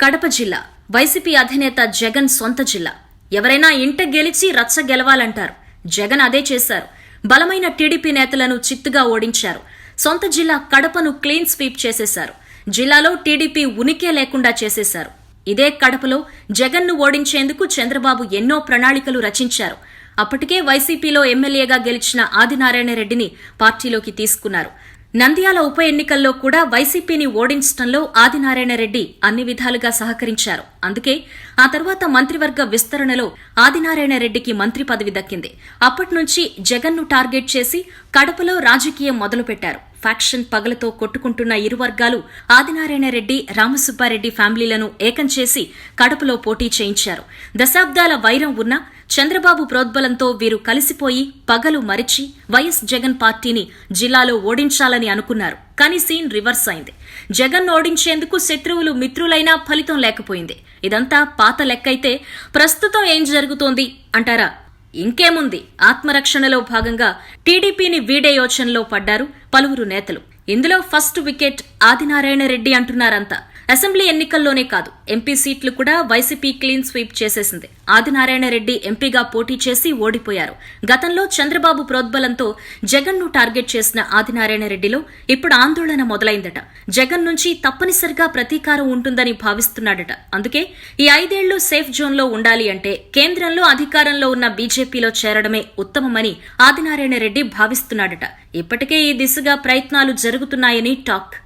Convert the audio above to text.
కడప జిల్లా వైసీపీ అధినేత జగన్ సొంత జిల్లా. ఎవరైనా ఇంట గెలిచి రచ్చ గెలవాలంటారు. జగన్ అదే చేశారు. బలమైన టీడీపీ నేతలను చిత్తుగా ఓడించారు. సొంత జిల్లా కడపను క్లీన్ స్వీప్ చేసేశారు. జిల్లాలో టీడీపీ ఉనికే లేకుండా చేసేశారు. ఇదే కడపలో జగన్ను ఓడించేందుకు చంద్రబాబు ఎన్నో ప్రణాళికలు రచించారు. అప్పటికే వైసీపీలో ఎమ్మెల్యేగా గెలిచిన ఆదినారాయణ రెడ్డిని పార్టీలోకి తీసుకున్నారు. నంద్యాల ఉప ఎన్నికల్లో కూడా వైసీపీని ఓడించడంలో ఆదినారాయణ రెడ్డి అన్ని విధాలుగా సహకరించారు. అందుకే ఆ తర్వాత మంత్రివర్గ విస్తరణలో ఆదినారాయణ రెడ్డికి మంత్రి పదవి దక్కింది. అప్పట్నుంచి జగన్ను టార్గెట్ చేసి కడపలో రాజకీయం మొదలుపెట్టారు. ఫ్యాక్షన్ పగలతో కొట్టుకుంటున్న ఇరు వర్గాలు ఆదినారాయణ రెడ్డి, రామసుబ్బారెడ్డి ఫ్యామిలీలను ఏకం చేసి కడపలో పోటీ చేయించారు. దశాబ్దాల వైరం ఉన్నా చంద్రబాబు ప్రోద్బలంతో వీరు కలిసిపోయి పగలు మరిచి వైఎస్ జగన్ పార్టీని జిల్లాలో ఓడించాలని అనుకున్నారు. కానీ సీన్ రివర్స్ అయింది. జగన్ ఓడించేందుకు శత్రువులు మిత్రులైనా ఫలితం లేకపోయింది. ఇదంతా పాత లెక్కైతే ప్రస్తుతం ఏం జరుగుతోంది అంటారా? ఇంకేముంది, ఆత్మరక్షణలో భాగంగా టీడీపీని వీడే యోచనలో పడ్డారు పలువురు నేతలు. ఇందులో ఫస్ట్ వికెట్ ఆదినారాయణ రెడ్డి అంటున్నారంతా. అసెంబ్లీ ఎన్నికల్లోనే కాదు, ఎంపీ సీట్లు కూడా వైసీపీ క్లీన్ స్వీప్ చేసేసింది. ఆదినారాయణ రెడ్డి ఎంపీగా పోటీ చేసి ఓడిపోయారు. గతంలో చంద్రబాబు ప్రోద్బలంతో జగన్ను టార్గెట్ చేసిన ఆదినారాయణ రెడ్డిలో ఇప్పుడు ఆందోళన మొదలైందట. జగన్ నుంచి తప్పనిసరిగా ప్రతీకారం ఉంటుందని భావిస్తున్నాడట. అందుకే ఈ 5 ఏళ్లు సేఫ్ జోన్లో ఉండాలి అంటే కేంద్రంలో అధికారంలో ఉన్న బీజేపీలో చేరడమే ఉత్తమమని ఆదినారాయణ రెడ్డి భావిస్తున్నాడట. ఇప్పటికే ఈ దిశగా ప్రయత్నాలు జరుగుతున్నాయని టాక్.